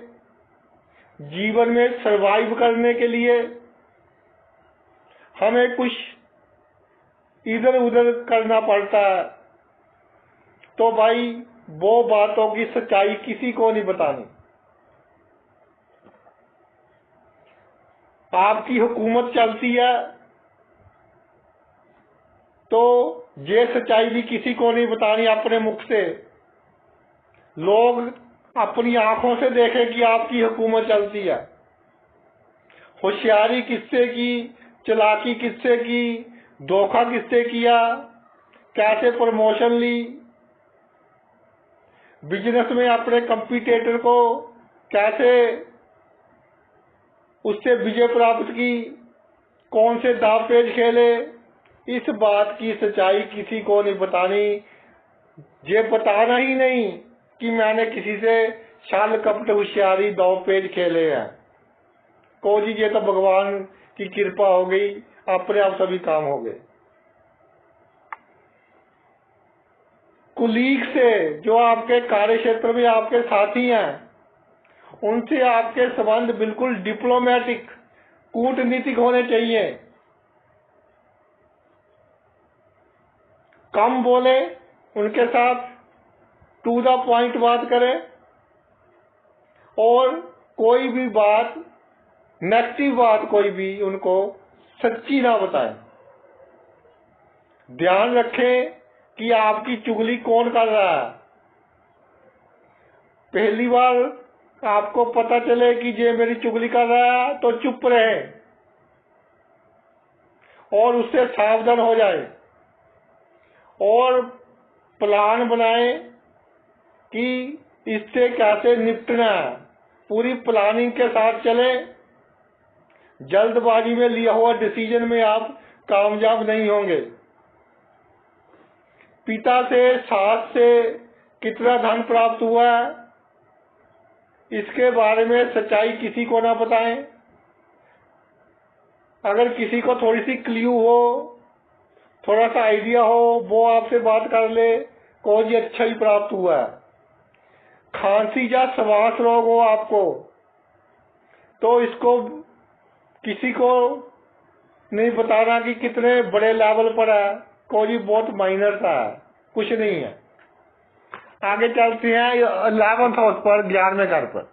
Speaker 1: जीवन में सरवाइव करने के लिए हमें कुछ इधर उधर करना पड़ता है। तो भाई वो बातों की सच्चाई किसी को नहीं बतानी। आपकी हुकूमत चलती है तो ये सच्चाई भी किसी को नहीं बतानी अपने मुख से। लोग अपनी आंखों से देखें कि आपकी हुकूमत चलती है। होशियारी किससे की, चालाकी किससे की, धोखा किससे किया, कैसे प्रमोशन ली, बिजनेस में अपने कंपटीटर को कैसे उससे विजय प्राप्त की, कौन से दाव पेच खेले, इस बात की सच्चाई किसी को नहीं बतानी। ये बताना ही नहीं कि मैंने किसी से छल कपट होशियारी दाव पेच खेले हैं। को जी ये तो भगवान की कृपा हो गई, अपने आप सभी काम हो गए। कुलीग से, जो आपके कार्य क्षेत्र में आपके साथी हैं, उनसे आपके संबंध बिल्कुल डिप्लोमेटिक, कूटनीतिक होने चाहिए। कम बोले, उनके साथ टू द पॉइंट बात करें, और कोई भी बात, नेगेटिव बात कोई भी उनको सच्ची ना बताएं। ध्यान रखें कि आपकी चुगली कौन कर रहा है। पहली बार आपको पता चले कि ये मेरी चुगली कर रहा है तो चुप रहे और उससे सावधान हो जाए, और प्लान बनाए कि इससे कैसे निपटना है। पूरी प्लानिंग के साथ चले। जल्दबाजी में लिया हुआ डिसीजन में आप कामयाब नहीं होंगे। पिता से, सास से कितना धन प्राप्त हुआ है, इसके बारे में सच्चाई किसी को ना बताएं। अगर किसी को थोड़ी सी क्ल्यू हो, थोड़ा सा आइडिया हो, वो आपसे बात कर ले, को जी अच्छा ही प्राप्त हुआ है। खांसी या श्वास रोग हो आपको, तो इसको किसी को नहीं बताना कि कितने बड़े लेवल पर है, कोई बहुत माइनर सा है, कुछ नहीं है। आगे चलते हैं 11th हाउस पर, 11वें घर पर।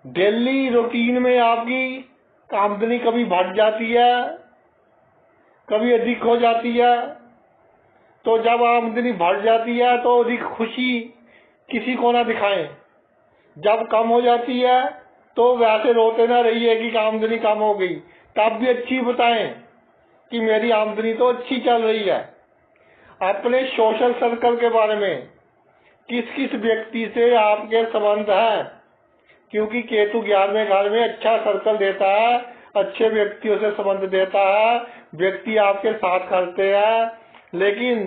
Speaker 1: डेली रूटीन में आपकी आमदनी कभी बढ़ जाती है, कभी अधिक हो जाती है। तो जब आमदनी बढ़ जाती है तो अधिक खुशी किसी को ना दिखाएं। जब कम हो जाती है तो वैसे रोते ना रहिए कि आमदनी कम हो गई, तब भी अच्छी बताएं कि मेरी आमदनी तो अच्छी चल रही है। अपने सोशल सर्कल के बारे में, किस किस व्यक्ति से आपके संबंध है, क्योंकि केतु 11वें घर में अच्छा सर्कल देता है, अच्छे व्यक्तियों से संबंध देता है, व्यक्ति आपके साथ करते हैं। लेकिन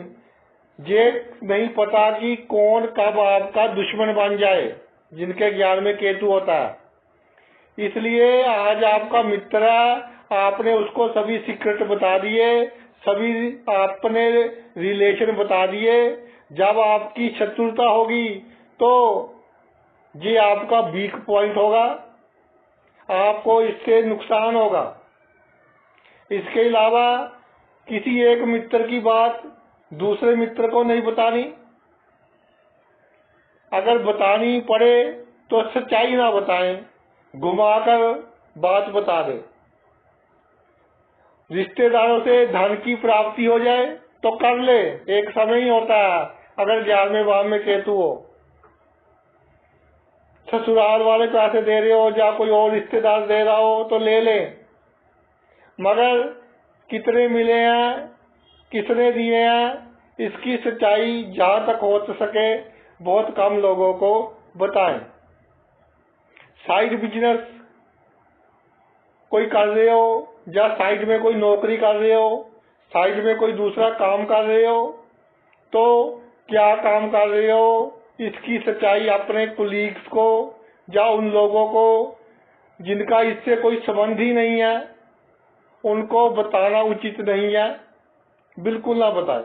Speaker 1: ये नहीं पता कि कौन कब आपका दुश्मन बन जाए, जिनके 11वें केतु होता है। इसलिए आज आपका मित्र है, आपने उसको सभी सीक्रेट बता दिए, सभी अपने रिलेशन बता दिए। जब आपकी शत्रुता होगी तो ये आपका वीक पॉइंट होगा। आपको इससे नुकसान होगा। इसके अलावा किसी एक मित्र की बात दूसरे मित्र को नहीं बतानी। अगर बतानी पड़े तो सच्चाई ना बताएं, घुमाकर बात बता दे। रिश्तेदारों से धन की प्राप्ति हो जाए तो कर ले, एक समय ही होता है। अगर 11वें भाव में केतु हो, ससुराल वाले पैसे दे रहे हो या कोई और रिश्तेदार दे रहा हो तो ले ले, मगर कितने मिले हैं, किसने दिए हैं, इसकी सच्चाई जहां तक हो सके बहुत कम लोगों को बताएं। साइड बिजनेस कोई कर रहे हो या साइड में कोई नौकरी कर रहे हो, साइड में कोई दूसरा काम कर रहे हो, तो क्या काम कर रहे हो इसकी सच्चाई अपने कुलीग्स को या उन लोगों को जिनका इससे कोई संबंध ही नहीं है उनको बताना उचित नहीं है, बिल्कुल ना बताएं।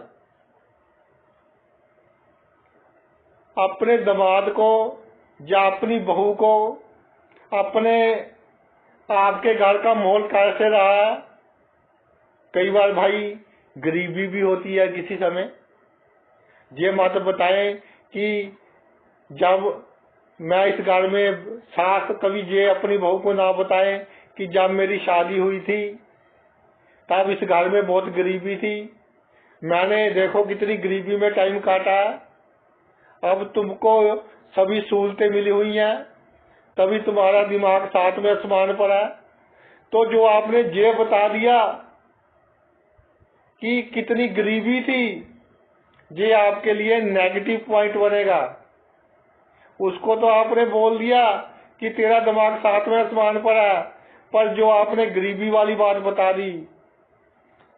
Speaker 1: अपने दामाद को या अपनी बहू को अपने आपके घर का माहौल कैसे रहा है, कई बार भाई गरीबी भी होती है किसी समय, ये मत बताएं कि जब मैं इस घर में सास कभी ये अपनी बहू को ना बताएं कि जब मेरी शादी हुई थी तब इस घर में बहुत गरीबी थी, मैंने देखो कितनी गरीबी में टाइम काटा, अब तुमको सभी सहूलतें मिली हुई हैं तभी तुम्हारा दिमाग साथ में आसमान पर है। तो जो आपने ये बता दिया कि कितनी गरीबी थी, ये आपके लिए नेगेटिव पॉइंट बनेगा। उसको तो आपने बोल दिया कि तेरा दिमाग साथ में आसमान पर है, पर जो आपने गरीबी वाली बात बता दी,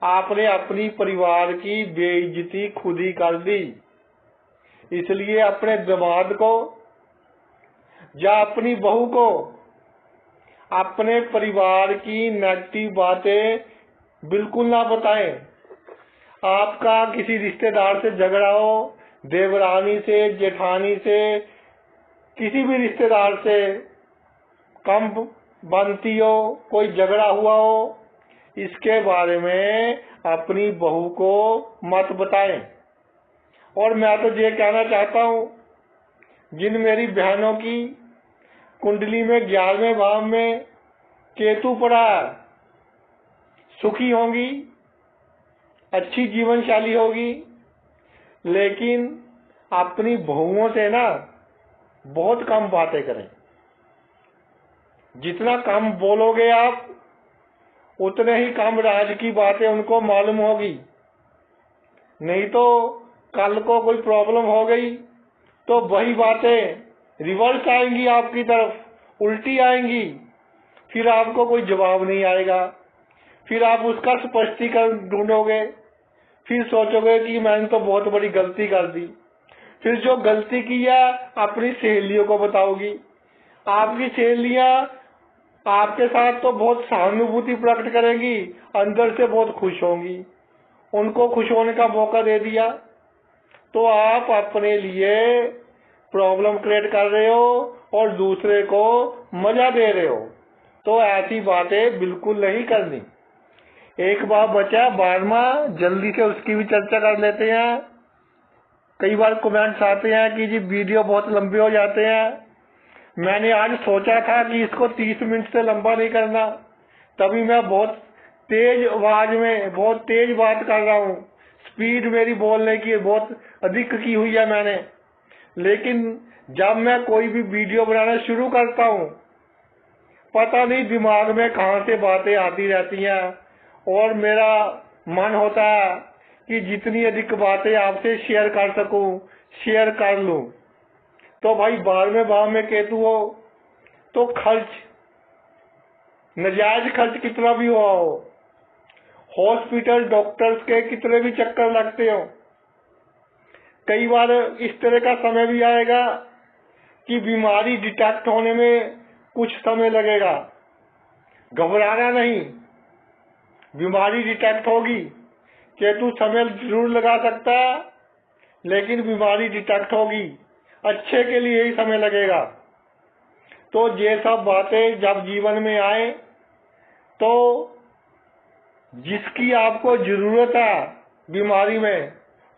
Speaker 1: आपने अपनी परिवार की बेइज्जती खुद ही कर दी। इसलिए अपने दामाद को या अपनी बहू को अपने परिवार की नेगेटिव बातें बिल्कुल ना बताएं। आपका किसी रिश्तेदार से झगड़ा हो, देवरानी से, जेठानी से, किसी भी रिश्तेदार से कम बनती हो, कोई झगड़ा हुआ हो, इसके बारे में अपनी बहू को मत बताएं। और मैं तो ये कहना चाहता हूं, जिन मेरी बहनों की कुंडली में 11वें भाव में केतु पड़ा, सुखी होंगी, अच्छी जीवन शैली होगी, लेकिन अपनी बहुओं से ना बहुत कम बातें करें। जितना कम बोलोगे आप उतने ही कम राज की बातें उनको मालूम होगी। नहीं तो कल को कोई प्रॉब्लम हो गई तो वही बातें रिवर्स आएंगी, आपकी तरफ उल्टी आएंगी, फिर आपको कोई जवाब नहीं आएगा, फिर आप उसका स्पष्टीकरण ढूंढोगे, फिर सोचोगे कि मैंने तो बहुत बड़ी गलती कर दी। फिर जो गलती की है अपनी सहेलियों को बताओगी, आपकी सहेलियां आपके साथ तो बहुत सहानुभूति प्रकट करेंगी, अंदर से बहुत खुश होंगी। उनको खुश होने का मौका दे दिया तो आप अपने लिए प्रॉब्लम क्रिएट कर रहे हो और दूसरे को मजा दे रहे हो। तो ऐसी बातें बिल्कुल नहीं करनी। एक बात बचा 12वां, जल्दी से उसकी भी चर्चा कर लेते हैं। कई बार कमेंट्स आते हैं कि जी वीडियो बहुत लंबे हो जाते हैं। मैंने आज सोचा था कि इसको 30 मिनट से लंबा नहीं करना, तभी मैं बहुत तेज आवाज में बहुत तेज बात कर रहा हूँ। स्पीड मेरी बोलने की बहुत अधिक की हुई है मैंने, लेकिन जब मैं कोई भी वीडियो बनाना शुरू करता हूँ पता नहीं दिमाग में कहां से बातें आती रहती हैं और मेरा मन होता है कि जितनी अधिक बातें आपसे शेयर कर सकूं शेयर कर लूं। तो भाई 12वें भाव में केतु हो तो खर्च, नाजायज खर्च कितना भी हुआ हो, हॉस्पिटल डॉक्टर्स के कितने भी चक्कर लगते हो, कई बार इस तरह का समय भी आएगा कि बीमारी डिटेक्ट होने में कुछ समय लगेगा। घबराना नहीं, बीमारी डिटेक्ट होगी। केतु समय जरूर लगा सकता है लेकिन बीमारी डिटेक्ट होगी, अच्छे के लिए ही समय लगेगा। तो ये सब बातें जब जीवन में आए तो जिसकी आपको जरूरत है बीमारी में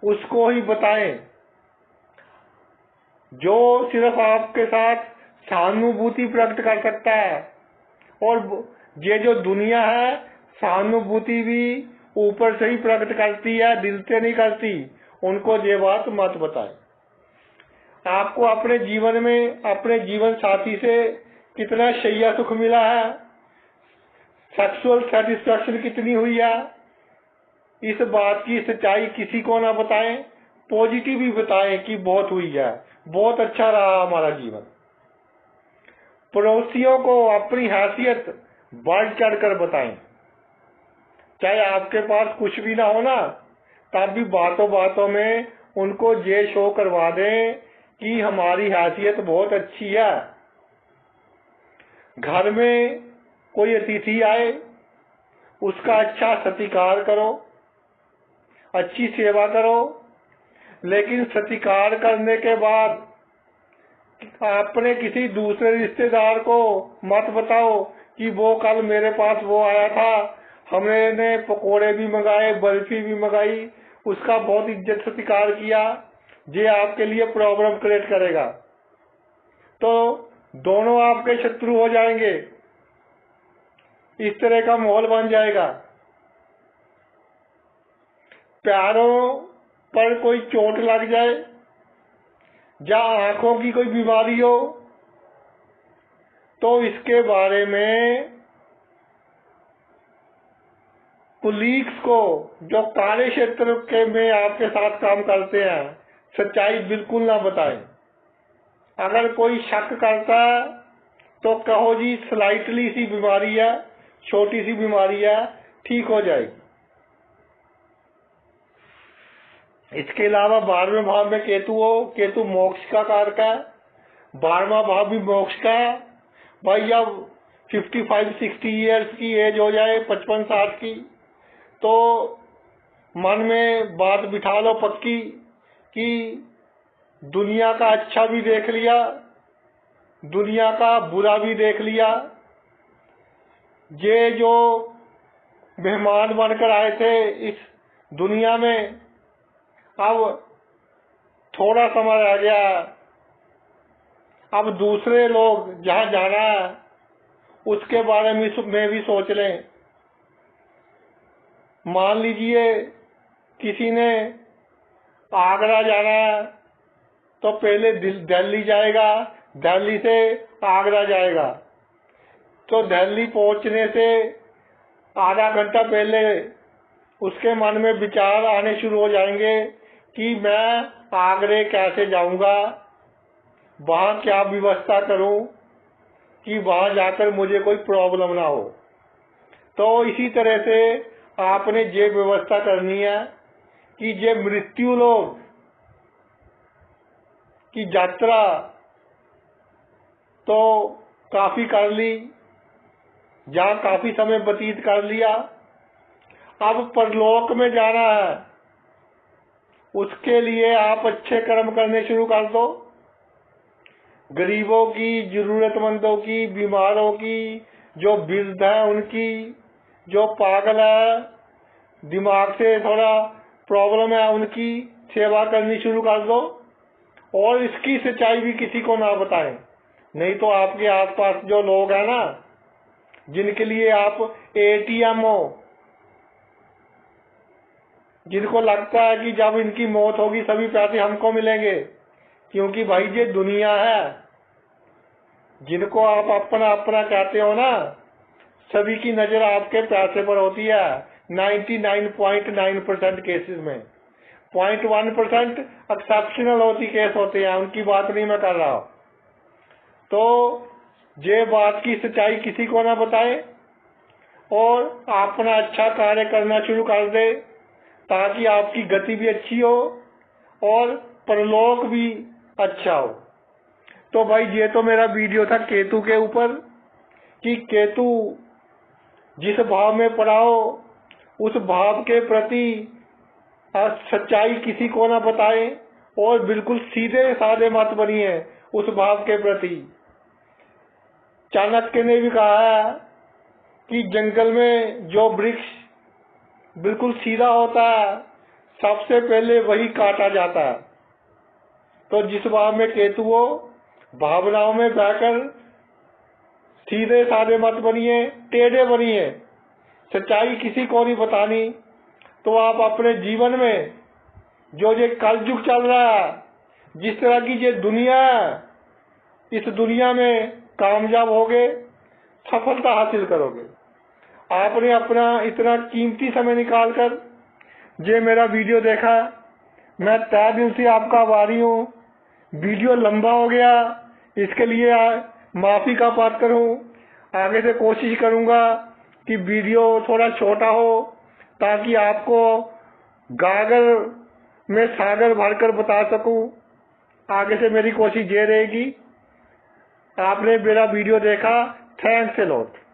Speaker 1: उसको ही बताएं। जो सिर्फ आपके साथ सहानुभूति प्रकट कर सकता है, और ये जो दुनिया है सहानुभूति भी ऊपर से ही प्रकट करती है, दिल से नहीं करती, उनको ये बात मत बताएं। आपको अपने जीवन में अपने जीवन साथी से कितना शैया सुख मिला है, सेक्सुअल सेटिस्फैक्शन कितनी हुई है, इस बात की सच्चाई किसी को ना बताएं, पॉजिटिव ही बताएं कि बहुत हुई है, बहुत अच्छा रहा हमारा जीवन। पड़ोसियों को अपनी हैसियत बढ़ चढ़ कर बताएं, चाहे आपके पास कुछ भी ना हो ना, तब भी बातों बातों में उनको ये शो करवा दें कि हमारी हैसियत बहुत अच्छी है। घर में कोई अतिथि आए उसका अच्छा सत्कार करो, अच्छी सेवा करो, लेकिन सत्कार करने के बाद अपने किसी दूसरे रिश्तेदार को मत बताओ कि वो कल मेरे पास वो आया था, हमने पकोड़े भी मंगाए, बर्फी भी मंगाई, उसका बहुत इज्जत सत्कार किया। ये आपके लिए प्रॉब्लम क्रिएट करेगा, तो दोनों आपके शत्रु हो जाएंगे, इस तरह का माहौल बन जाएगा। पैरों पर कोई चोट लग जाए या आंखों की कोई बीमारी हो तो इसके बारे में कुलीग्स को, जो कार्य क्षेत्र के में आपके साथ काम करते हैं, सच्चाई बिल्कुल ना बताएं। अगर कोई शक करता है तो कहो जी स्लाइटली सी बीमारी है, छोटी सी बीमारी है, ठीक हो जाएगी। इसके अलावा 12वें भाव में केतु हो, केतु मोक्ष का कारक है, 12वां भाव भी मोक्ष का है। भाई अब 55-60 ईयर्स की एज हो जाए, 55-60 की, तो मन में बात बिठा लो पक्की कि दुनिया का अच्छा भी देख लिया, दुनिया का बुरा भी देख लिया। ये जो मेहमान बनकर आए थे इस दुनिया में, अब थोड़ा समय रह गया, अब दूसरे लोग जहाँ जाना है उसके बारे में भी सोच लें। मान लीजिए किसी ने आगरा जाना है तो पहले दिल्ली जाएगा, दिल्ली से आगरा जाएगा, तो दिल्ली पहुंचने से आधा घंटा पहले उसके मन में विचार आने शुरू हो जाएंगे कि मैं आगरे कैसे जाऊंगा, वहां क्या व्यवस्था करूं कि वहां जाकर मुझे कोई प्रॉब्लम ना हो। तो इसी तरह से आपने ये व्यवस्था करनी है कि ये मृत्यु लोक की यात्रा तो काफी कर ली, जहाँ काफी समय व्यतीत कर लिया, अब परलोक में जाना है, उसके लिए आप अच्छे कर्म करने शुरू कर दो। गरीबों की, जरूरतमंदों की, बीमारों की, जो वृद्ध है उनकी, जो पागल है, दिमाग से थोड़ा प्रॉब्लम है, उनकी सेवा करनी शुरू कर दो। और इसकी सच्चाई भी किसी को ना बताएं, नहीं तो आपके आसपास जो लोग हैं ना, जिनके लिए आप एटीएम हो, जिनको लगता है कि जब इनकी मौत होगी सभी पैसे हमको मिलेंगे, क्योंकि भाई ये दुनिया है, जिनको आप अपना अपना कहते हो ना, सभी की नजर आपके पैसे पर होती है 99.9% केसेस में। 0.1% एक्सेप्शनल होती केस होते हैं, उनकी बात नहीं मैं कर रहा। तो ये बात की सच्चाई किसी को ना बताए और अपना अच्छा कार्य करना शुरू कर दे, ताकि आपकी गति भी अच्छी हो और परलोक भी अच्छा हो। तो भाई ये तो मेरा वीडियो था केतु के ऊपर, कि केतु जिस भाव में पड़ा हो उस भाव के प्रति सच्चाई किसी को ना बताए और बिल्कुल सीधे साधे मत बनिए उस भाव के प्रति। चाणक्य ने भी कहा है कि जंगल में जो वृक्ष बिल्कुल सीधा होता है सबसे पहले वही काटा जाता है। तो जिस भाव में केतु हो, भावनाओं में बहकर सीधे साधे मत बनिए, टेढ़े बनिए, सच्चाई किसी को नहीं बतानी। तो आप अपने जीवन में जो ये कलयुग चल रहा है, जिस तरह की ये दुनिया है, इस दुनिया में कामयाब होगे, सफलता हासिल करोगे। आपने अपना इतना कीमती समय निकालकर ये मेरा वीडियो देखा, मैं तहे दिल से आपका आभारी हूँ। वीडियो लंबा हो गया, इसके लिए माफ़ी का पात्र हूँ। आगे से कोशिश करूँगा कि वीडियो थोड़ा छोटा हो, ताकि आपको गागर में सागर भरकर बता सकूँ। आगे से मेरी कोशिश ये रहेगी। आपने मेरा वीडियो देखा, थैंक्स अ लॉट।